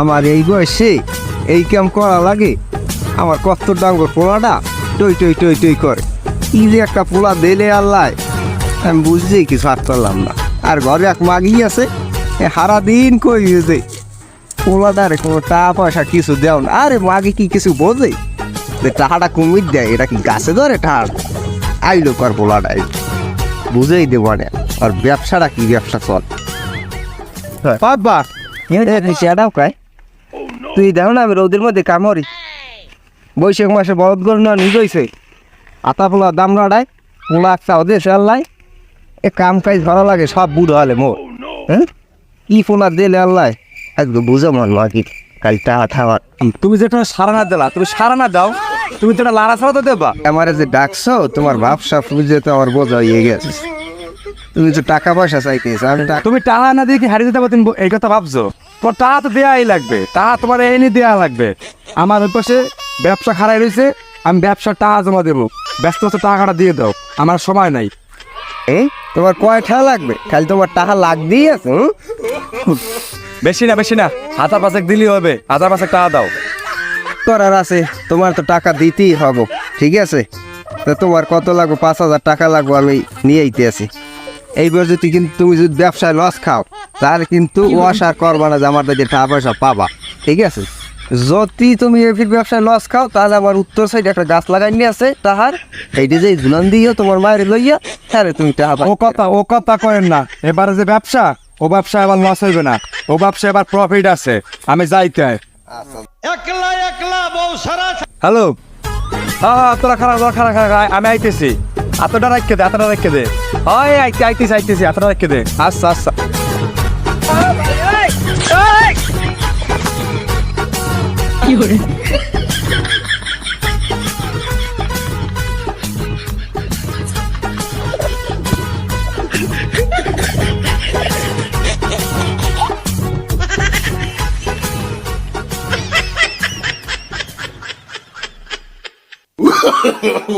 আমার এই বয়সে এই কাম করা লাগে। আমার কত ডাঙ্গর পোলাটা টই টই টই টই করে, কি যে একটা পোলা দিলে আল্লাহ, আমি বুঝতেই কিছু আর করলাম না। আর ঘরে এক মাগি আছে, সারা দিন কই যে পোলাটারে কোনো টাকা পয়সা কিছু দেও না। আরে মাগি কি কিছু বোঝে যে টাকাটা কুমির দেয়? এটা কি গাছে ধরে টাকা? আইলো কর পোলাটা বুঝেই দেবো না। আর ব্যবসাটা কি ব্যবসা চল বাবা তুই দেখো না আমি রোদের মধ্যে কামড়ি। বৈশাখ মাসে বলদ গরু না নিজ হয়েছে, আতা পোলা দাম লড়াই পোলা একটা ওদের আল্লাহ এ কাম কাজ ভালো লাগে সব বুড়ো হলে মোর। হ্যাঁ কি পোলা দিলে আল্লাহ একদম বুঝো মন কি কাল টাকা খাওয়ার। তুমি যেটা সারা না দিলা, তুমি সারা না দাও, তুমি যেটা লাড়া ছাড়া তো দেবা। আমার যে ডাকছো তোমার ব্যবসা বুঝে তো আমার বোঝা হয়ে গেছে। তুমি তো টাকা পয়সা চাইতেছ, আমি তুমি টাকা না দিয়ে কি হারিয়ে দিতে পারো? এই কথা ভাবছো? তোমার টাকা তো দেওয়াই লাগবে, টাকা তোমার এনে দেওয়া লাগবে। আমার ওই পাশে ব্যবসা খারাপ রয়েছে, আমি ব্যবসার টাকা জমা দেবো, ব্যস্ত হচ্ছে টাকাটা দিয়ে দাও, আমার সময় নাই। তোমার কয় টাকা লাগবে? খালি তোমার টাকা লাগবেই আছে। বেশি না 1000-500 দিলেই হবে, 1000-500 টাকা দাও। করার আছে, তোমার তো টাকা দিতেই হবে, ঠিক আছে? তো তোমার কত লাগবে? 5000 টাকা লাগবে, আমি নিয়ে আইতে আছি। এইবার যদি কিন্তু তুমি যদি ব্যবসায় লস খাও তাহলে কিন্তু ওয়াশ আর করবা না যে আমার যে টাকা পয়সা পাবা, ঠিক আছে? যদি তুমি এফির ব্যবসায় লস খাও তাহলে আমার উত্তর সাইডে একটা গাছ লাগাই নিয়ে আছে তাহার এইটা যে ঝুলান দিও তোমার মায়ের লইয়া, তাহলে তুমি টাকা ও কথা করেন না। এবারে যে ব্যবসা, ও ব্যবসা এবার লস হইবে না, ও ব্যবসা এবার প্রফিট আছে। আমি যাইতে হ্যালো, হ্যাঁ তোরা খারাপ আমি আইতেছি। এতটা রাখকে দে হয়, আইতেছি এতটা রাখকে দে। আচ্ছা আচ্ছা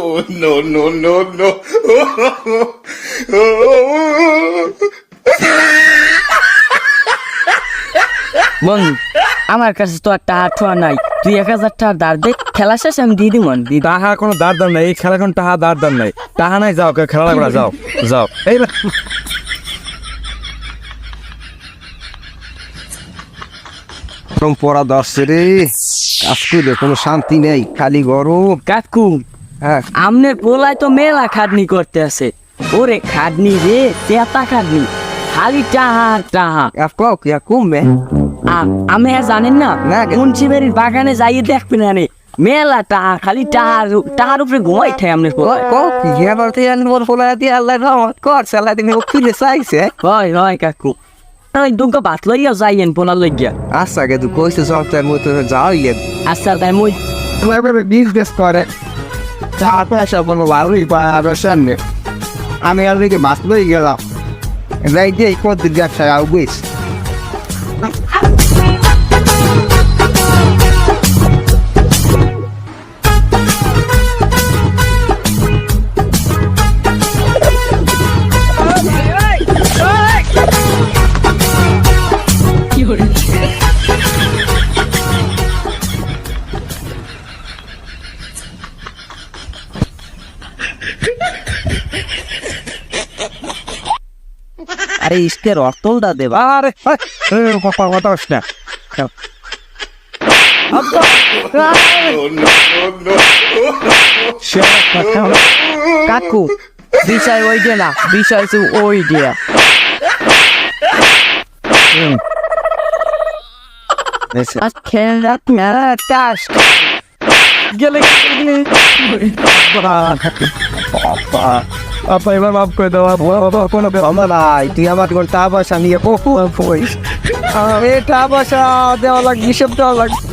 Oh, no, no, no, no. বন্ধু আমার কাছে তো একটা আঠোয়া নাই, তুই 1000 টাকা দাঁড় দে, খেলা শেষ আমি দিয়ে দিব। টাহার কোনো দাঁড় নাই, এই খেলা কোনো টাহা দাঁড় নাই, টাহা নাই। যাও খেলা লাগবে, যাও এই পড়া দশে রে, আজকে কোনো শান্তি নেই, খালি গরম। কাকু হ্যাঁ আমনের পোলায় তো মেলা খাটনি করতে আছে। ওরে খাটনি রে, তেতা খাটনি, খালি টাহা। কমবে আমি আর জানেন না, না, মুন্সিবাড়ির বাগানে যাইয়ে দেখবেন না মেলা টাহা, খালি টাহার উপরে ঘুমাই থাকে আমনের পোলায়। হয় কাকু, ওই দুগা ভাত লইয়া যাইয়েন পোলার লইয়া। আচ্ছা গে তুই কইছে সপ্তাহের মতো যাও ইয়ে আচ্ছা তাই মই তোমার বিজনেস করে টাকা পয়সা কোনো ভালোই পাওয়ার সামনে। আমি আর দিকে মাছ লই গেলাম, যাই দিয়ে কত ব্যবসায় আউবিস। আরে ইস্কের অর্থলটা দেবা। আরে কথা না কাকু বিষয় ওই যে না, বিষয় ওই দিয়া গেলে আপা এবার মাফ করে দেওয়া কোনো নাই, তুই আমার কোন টাকা পয়সা নিয়ে টাকা পয়সা দেওয়া লাগবে, হিসেব দেওয়া লাগবে।